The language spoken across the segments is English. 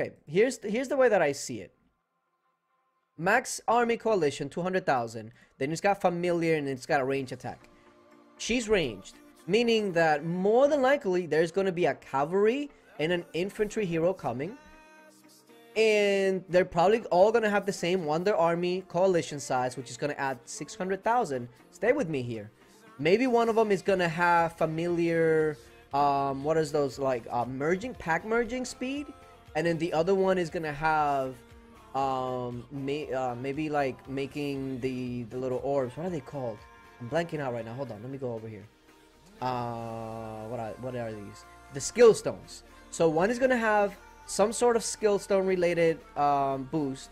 Okay, here's the way that I see it. Max Army Coalition, 200,000. Then it's got Familiar and it's got a range attack. She's ranged, meaning that more than likely there's going to be a cavalry and an infantry hero coming. And they're probably all going to have the same Wonder Army Coalition size, which is going to add 600,000. Stay with me here. Maybe one of them is going to have Familiar, what is those, like, pack merging speed? And then the other one is going to have maybe like making the little orbs. What are they called? I'm blanking out right now. Hold on, let me go over here. What are these? The skill stones. So one is gonna have some sort of skill stone related boost,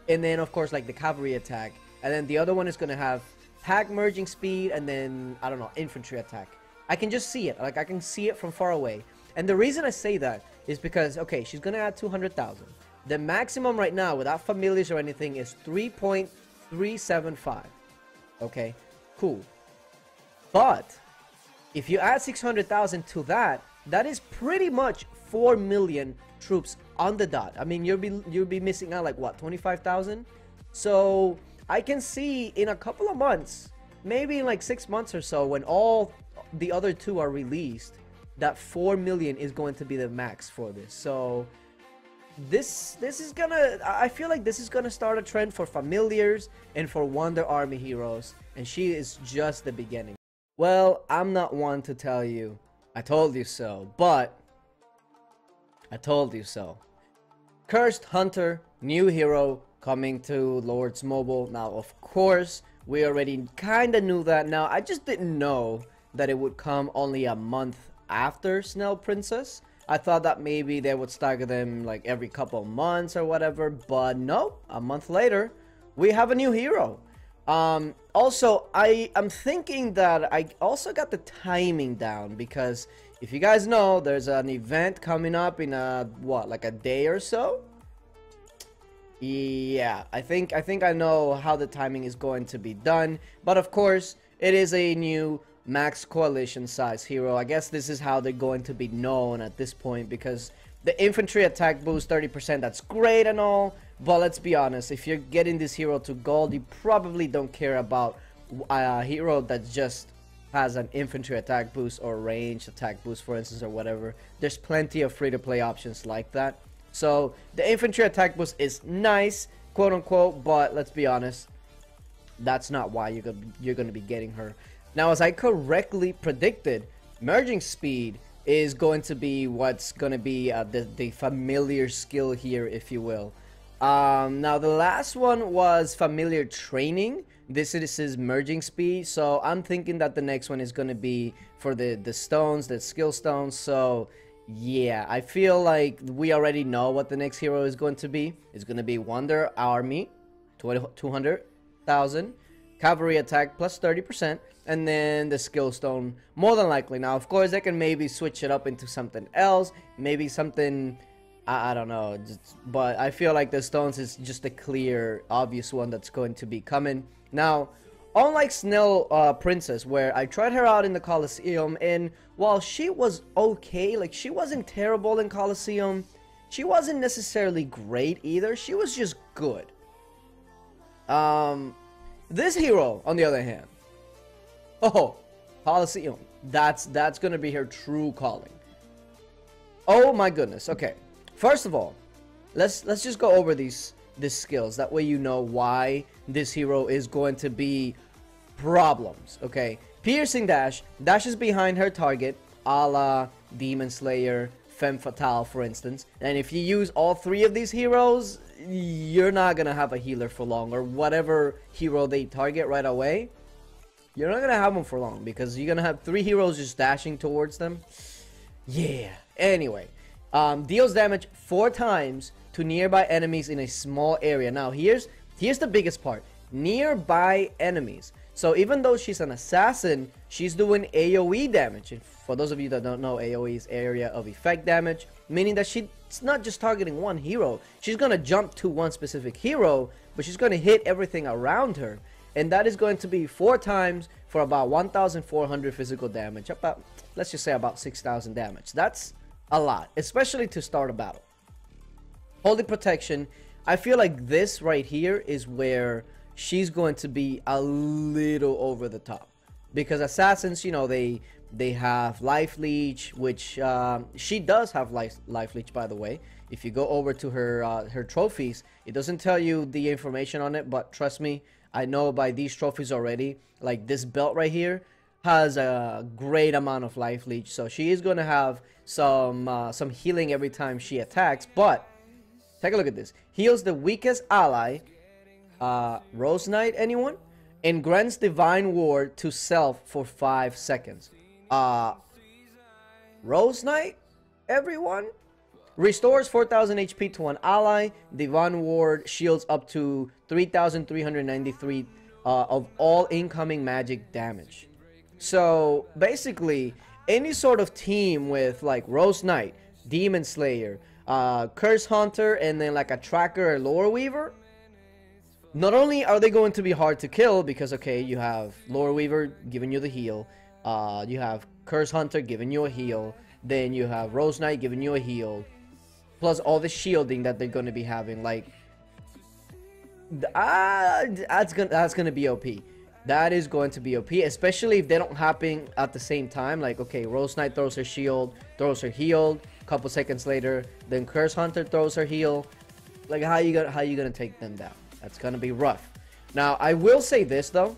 and then of course like the cavalry attack, and then the other one is gonna have pack merging speed, and then I don't know, infantry attack. I can just see it. Like I can see it from far away. And the reason I say that is because, okay, she's gonna add 200,000. The maximum right now, without familiars or anything, is 3.375. Okay, cool. But if you add 600,000 to that, that is pretty much 4 million troops on the dot. I mean, you'll be missing out like what, 25,000? So I can see in a couple of months, maybe in like 6 months or so, when all the other two are released, that 4 million is going to be the max for this. So this is gonna, I feel like this is gonna start a trend for familiars and for Wonder Army heroes, and she is just the beginning. Well, I'm not one to tell you I told you so, but I told you so. Cursed Hunter, new hero coming to Lords Mobile. Now of course we already kinda knew that. Now I just didn't know that it would come only a month after Snell Princess. I thought that maybe they would stagger them like every couple of months or whatever, but no, a month later we have a new hero. Also, I am thinking that I also got the timing down, because if you guys know, there's an event coming up in like a day or so. Yeah, I think I know how the timing is going to be done, but of course it is a new max coalition size hero. I guess this is how they're going to be known at this point, because the infantry attack boost 30%, that's great and all, but let's be honest, if you're getting this hero to gold, you probably don't care about a hero that just has an infantry attack boost or range attack boost, for instance, or whatever. There's plenty of free-to-play options like that. So the infantry attack boost is nice, quote unquote, but let's be honest, that's not why you're gonna be getting her. Now, as I correctly predicted, merging speed is going to be what's going to be the familiar skill here, if you will. Now, the last one was familiar training. This is merging speed. So I'm thinking that the next one is going to be for the stones, the skill stones. So yeah, I feel like we already know what the next hero is going to be. It's going to be Wonder Army, 200,000. Cavalry attack plus 30%, and then the skill stone more than likely. Now of course they can maybe switch it up into something else, maybe something, I don't know, but I feel like the stones is just a clear obvious one that's going to be coming. Now unlike Snell Princess, where I tried her out in the Colosseum, and while she was okay, like she wasn't terrible in Colosseum, she wasn't necessarily great either, she was just good. This hero, on the other hand, oh, Colosseum, that's gonna be her true calling. Oh my goodness. Okay, first of all, let's just go over these skills. That way you know why this hero is going to be problems. Okay, piercing dash dashes behind her target, a la Demon Slayer, Femme Fatale, for instance. And if you use all three of these heroes, you're not gonna have a healer for long, or whatever hero they target right away, you're not gonna have them for long, because you're gonna have three heroes just dashing towards them. Yeah, anyway, deals damage 4 times to nearby enemies in a small area. Now here's the biggest part: nearby enemies. So even though she's an assassin, she's doing AoE damage. And for those of you that don't know, AoE is area of effect damage, meaning that she's not just targeting one hero. She's going to jump to one specific hero, but she's going to hit everything around her. And that is going to be 4 times for about 1,400 physical damage. About, let's just say about 6,000 damage. That's a lot, especially to start a battle. Holy Protection, I feel like this right here is where she's going to be a little over the top. Because assassins, you know, they have Life Leech, which she does have Life Leech, by the way. If you go over to her trophies, it doesn't tell you the information on it, but trust me, I know by these trophies already. Like this belt right here has a great amount of Life Leech, so she is going to have some healing every time she attacks. But take a look at this. Heals the weakest ally, Rose Knight, anyone? And grants Divine Ward to self for 5 seconds. Rose Knight, everyone? Restores 4,000 HP to an ally. Divine Ward shields up to 3,393 of all incoming magic damage. So basically, any sort of team with like Rose Knight, Demon Slayer, Curse Hunter, and then like a Tracker or Lore Weaver, not only are they going to be hard to kill because, okay, you have Lore Weaver giving you the heal, you have Curse Hunter giving you a heal, then you have Rose Knight giving you a heal, plus all the shielding that they're going to be having. Like, that's gonna be OP. That is going to be OP, especially if they don't happen at the same time. Like, okay, Rose Knight throws her shield, throws her heal. A couple seconds later, then Curse Hunter throws her heal. Like, how you gonna take them down? That's gonna be rough. Now, I will say this though.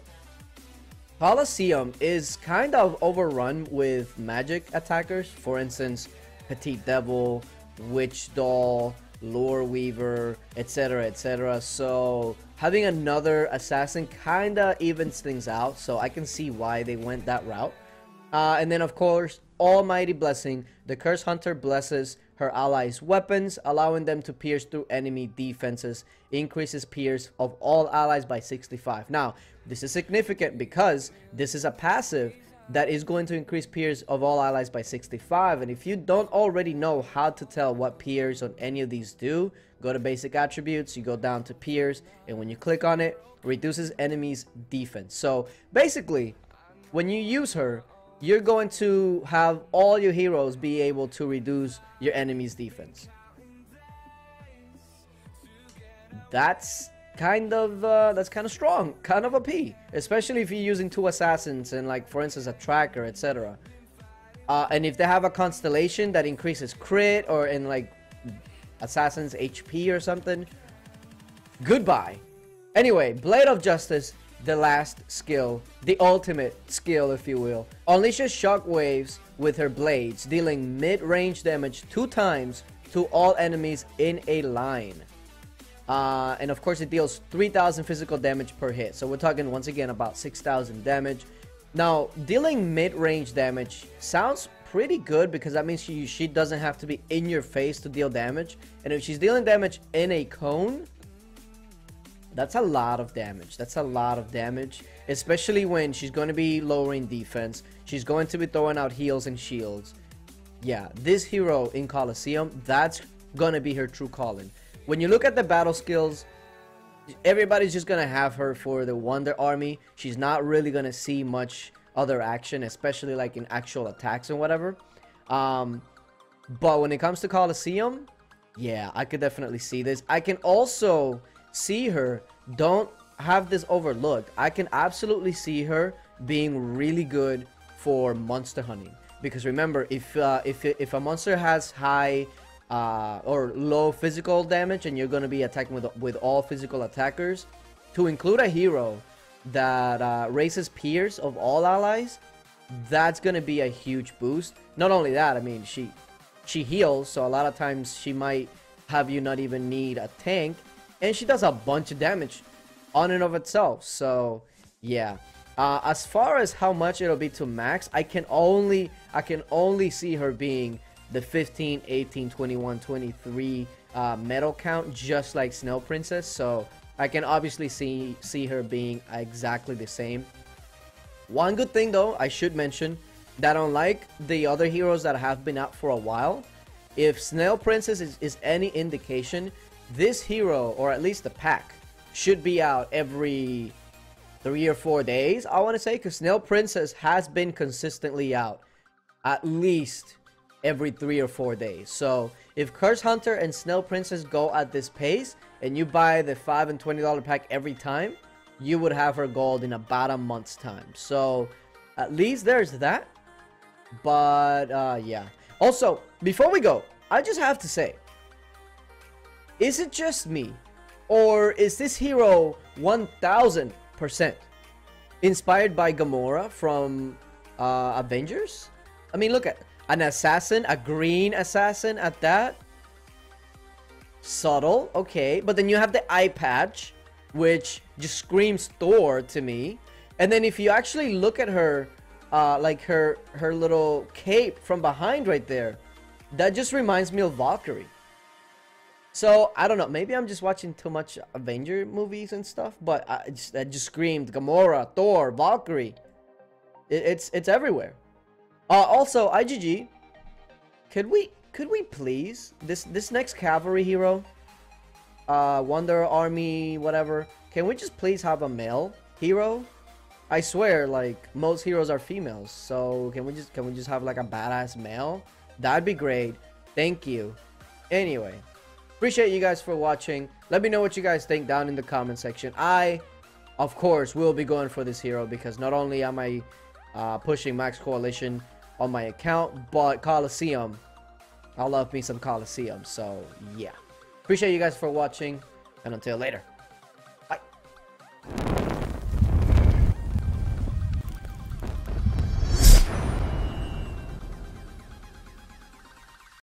Colosseum is kind of overrun with magic attackers. For instance, Petite Devil, Witch Doll, Lore Weaver, etc, etc. So having another assassin kinda evens things out, so I can see why they went that route. And then of course, Almighty Blessing. The Curse Hunter blesses her allies' weapons, allowing them to pierce through enemy defenses. Increases pierce of all allies by 65. Now, this is significant because this is a passive that is going to increase pierce of all allies by 65. And if you don't already know how to tell what pierce on any of these do, go to basic attributes, you go down to pierce, and when you click on it, reduces enemies defense. So basically, when you use her, you're going to have all your heroes be able to reduce your enemy's defense. That's kind of strong, kind of OP, especially if you're using 2 assassins and, like, for instance, a Tracker, etc. And if they have a constellation that increases crit or in like assassin's HP or something, goodbye. Anyway, Blade of Justice, the last skill, the ultimate skill, if you will, unleashes shockwaves with her blades, dealing mid-range damage 2 times to all enemies in a line. And of course, it deals 3,000 physical damage per hit. So we're talking once again about 6,000 damage. Now, dealing mid-range damage sounds pretty good because that means she doesn't have to be in your face to deal damage. And if she's dealing damage in a cone, that's a lot of damage. That's a lot of damage, especially when she's going to be lowering defense. She's going to be throwing out heals and shields. Yeah, this hero in Colosseum, that's going to be her true calling. When you look at the battle skills, everybody's just going to have her for the Wonder Army. She's not really going to see much other action, especially like in actual attacks and whatever. But when it comes to Colosseum, yeah, I could definitely see this. I can also see her, don't have this overlooked, I can absolutely see her being really good for monster hunting. Because remember, if a monster has high or low physical damage and you're going to be attacking with all physical attackers, to include a hero that raises pierce of all allies, that's going to be a huge boost. Not only that, I mean, she heals, so a lot of times she might have you not even need a tank, and she does a bunch of damage on and of itself. So yeah, as far as how much it'll be to max, I can only see her being the 15, 18, 21, 23 medal count, just like Snail Princess. So I can obviously see her being exactly the same. One good thing though, I should mention, that unlike the other heroes that have been out for a while, if Snail Princess is any indication, this hero, or at least the pack, should be out every 3 or 4 days, I want to say, because Snail Princess has been consistently out at least every 3 or 4 days. So if Curse Hunter and Snail Princess go at this pace, and you buy the $5 and $20 pack every time, you would have her gold in about a month's time. So at least there's that. But yeah. Also, before we go, I just have to say, is it just me, or is this hero 1000% inspired by Gamora from Avengers? I mean, look at an assassin, a green assassin at that. Subtle, okay. But then you have the eye patch, which just screams Thor to me. And then if you actually look at her, like her little cape from behind right there, that just reminds me of Valkyrie. So I don't know, maybe I'm just watching too much Avenger movies and stuff, but that just screamed Gamora, Thor, Valkyrie. It's everywhere. Also, IGG, could we please, this next cavalry hero, Wonder Army, whatever, can we just please have a male hero? I swear, like, most heroes are females, so can we just have like a badass male? That'd be great. Thank you. Anyway, appreciate you guys for watching. Let me know what you guys think down in the comment section. I, of course, will be going for this hero because not only am I pushing Max Coalition on my account, but Colosseum, I love me some Colosseum. So yeah, appreciate you guys for watching, and until later.